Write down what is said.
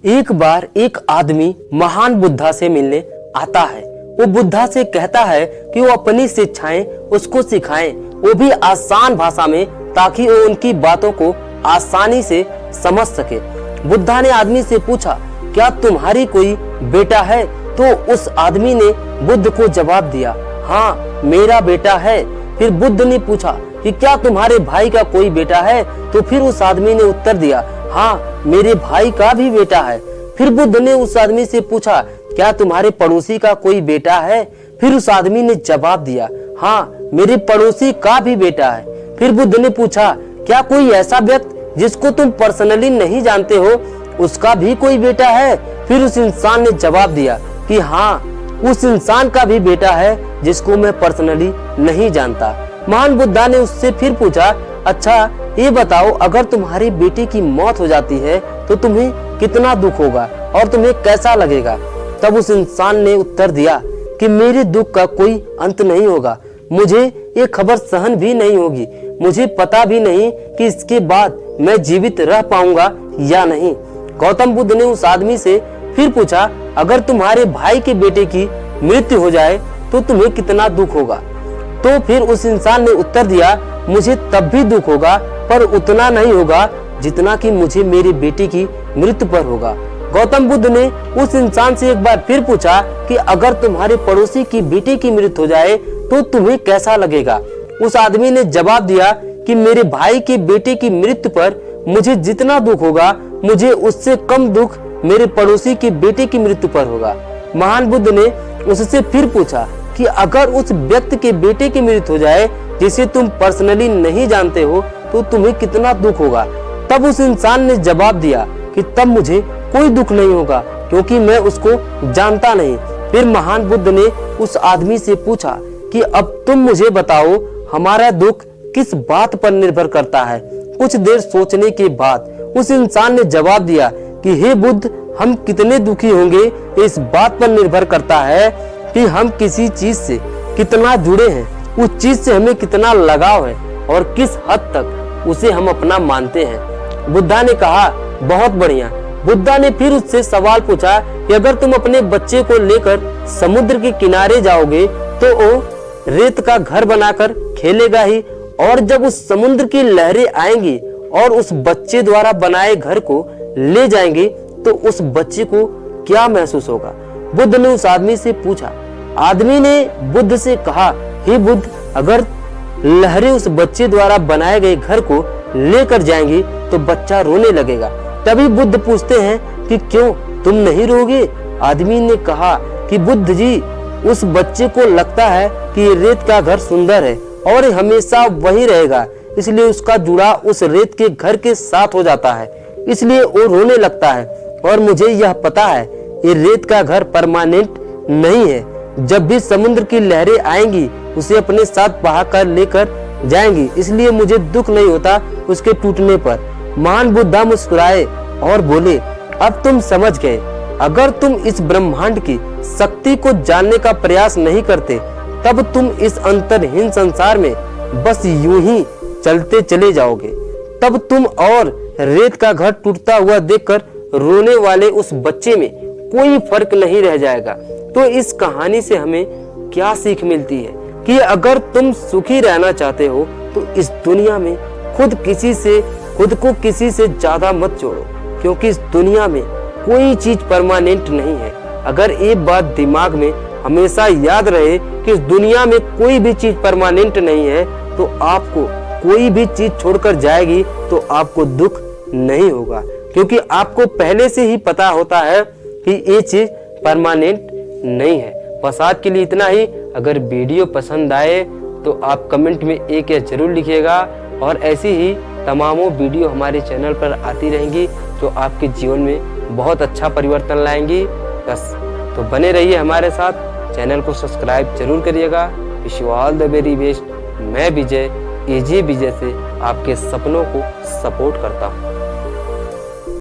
एक बार एक आदमी महान बुद्धा से मिलने आता है। वो बुद्धा से कहता है कि वो अपनी शिक्षाएं उसको सिखाएं, वो भी आसान भाषा में, ताकि वो उनकी बातों को आसानी से समझ सके। बुद्धा ने आदमी से पूछा, क्या तुम्हारी कोई बेटा है? तो उस आदमी ने बुद्ध को जवाब दिया, हाँ मेरा बेटा है। फिर बुद्ध ने पूछा कि क्या तुम्हारे भाई का कोई बेटा है? तो फिर उस आदमी ने उत्तर दिया, हाँ मेरे भाई का भी बेटा है। फिर बुद्ध ने उस आदमी से पूछा, क्या तुम्हारे पड़ोसी का कोई बेटा है? फिर उस आदमी ने जवाब दिया, हाँ मेरे पड़ोसी का भी बेटा है। फिर बुद्ध ने पूछा, क्या कोई ऐसा व्यक्ति जिसको तुम पर्सनली नहीं जानते हो, उसका भी कोई बेटा है? फिर उस इंसान ने जवाब दिया कि हाँ उस इंसान का भी बेटा है जिसको मैं पर्सनली नहीं जानता। महान बुद्धा ने उससे फिर पूछा, अच्छा ये बताओ, अगर तुम्हारी बेटी की मौत हो जाती है तो तुम्हें कितना दुख होगा और तुम्हें कैसा लगेगा? तब उस इंसान ने उत्तर दिया कि मेरे दुख का कोई अंत नहीं होगा, मुझे ये खबर सहन भी नहीं होगी, मुझे पता भी नहीं कि इसके बाद मैं जीवित रह पाऊंगा या नहीं। गौतम बुद्ध ने उस आदमी से फिर पूछा, अगर तुम्हारे भाई के बेटे की मृत्यु हो जाए तो तुम्हें कितना दुख होगा? तो फिर उस इंसान ने उत्तर दिया, मुझे तब भी दुख होगा, पर उतना नहीं होगा जितना कि मुझे मेरी बेटी की मृत्यु पर होगा। गौतम बुद्ध ने उस इंसान से एक बार फिर पूछा कि अगर तुम्हारे पड़ोसी की बेटी की मृत्यु हो जाए तो तुम्हें कैसा लगेगा? उस आदमी ने जवाब दिया कि मेरे भाई के बेटे की मृत्यु पर मुझे जितना दुख होगा, मुझे उससे कम दुख मेरे पड़ोसी की बेटे की मृत्यु पर होगा। महान बुद्ध ने उससे फिर पूछा कि अगर उस व्यक्ति के बेटे की मृत्यु हो जाए जिसे तुम पर्सनली नहीं जानते हो तो तुम्हें कितना दुख होगा? तब उस इंसान ने जवाब दिया कि तब मुझे कोई दुख नहीं होगा, क्योंकि मैं उसको जानता नहीं। फिर महान बुद्ध ने उस आदमी से पूछा कि अब तुम मुझे बताओ, हमारा दुख किस बात पर निर्भर करता है? कुछ देर सोचने के बाद उस इंसान ने जवाब दिया कि हे बुद्ध, हम कितने दुखी होंगे इस बात पर निर्भर करता है कि हम किसी चीज से कितना जुड़े हैं, उस चीज से हमें कितना लगाव है और किस हद तक उसे हम अपना मानते हैं। बुद्धा ने कहा, बहुत बढ़िया। बुद्धा ने फिर उससे सवाल पूछा कि अगर तुम अपने बच्चे को लेकर समुद्र के किनारे जाओगे तो वो रेत का घर बनाकर खेलेगा ही, और जब उस समुद्र की लहरें आएंगी और उस बच्चे द्वारा बनाए घर को ले जाएंगे तो उस बच्चे को क्या महसूस होगा? बुद्ध ने उस आदमी से पूछा। आदमी ने बुद्ध से कहा, हे बुद्ध, अगर लहरें उस बच्चे द्वारा बनाए गए घर को लेकर जाएंगी तो बच्चा रोने लगेगा। तभी बुद्ध पूछते हैं कि क्यों, तुम नहीं रोगे? आदमी ने कहा कि बुद्ध जी, उस बच्चे को लगता है कि रेत का घर सुंदर है और हमेशा वही रहेगा, इसलिए उसका जुड़ा उस रेत के घर के साथ हो जाता है, इसलिए वो रोने लगता है। और मुझे यह पता है ये रेत का घर परमानेंट नहीं है, जब भी समुद्र की लहरें आएंगी उसे अपने साथ बहा कर लेकर जाएंगी, इसलिए मुझे दुख नहीं होता उसके टूटने पर। महान बुद्धा मुस्कुराए और बोले, अब तुम समझ गए। अगर तुम इस ब्रह्मांड की शक्ति को जानने का प्रयास नहीं करते तब तुम इस अंतरहीन संसार में बस यूं ही चलते चले जाओगे। तब तुम और रेत का घर टूटता हुआ देखकर रोने वाले उस बच्चे में कोई फर्क नहीं रह जाएगा। तो इस कहानी से हमें क्या सीख मिलती है कि अगर तुम सुखी रहना चाहते हो तो इस दुनिया में खुद को किसी से ज्यादा मत जोड़ो, क्योंकि इस दुनिया में कोई चीज परमानेंट नहीं है। अगर एक बात दिमाग में हमेशा याद रहे कि इस दुनिया में कोई भी चीज परमानेंट नहीं है, तो आपको कोई भी चीज छोड़कर जाएगी तो आपको दुख नहीं होगा, क्योंकि आपको पहले से ही पता होता है कि ये चीज परमानेंट नहीं है। बस आज के लिए इतना ही। अगर वीडियो पसंद आए तो आप कमेंट में एक या जरूर लिखिएगा, और ऐसी ही तमामों वीडियो हमारे चैनल पर आती रहेंगी जो आपके जीवन में बहुत अच्छा परिवर्तन लाएंगी। बस तो बने रहिए हमारे साथ, चैनल को सब्सक्राइब जरूर करिएगा। Wish you all the very best. मैं विजय, एजे विजय से आपके सपनों को सपोर्ट करता हूँ।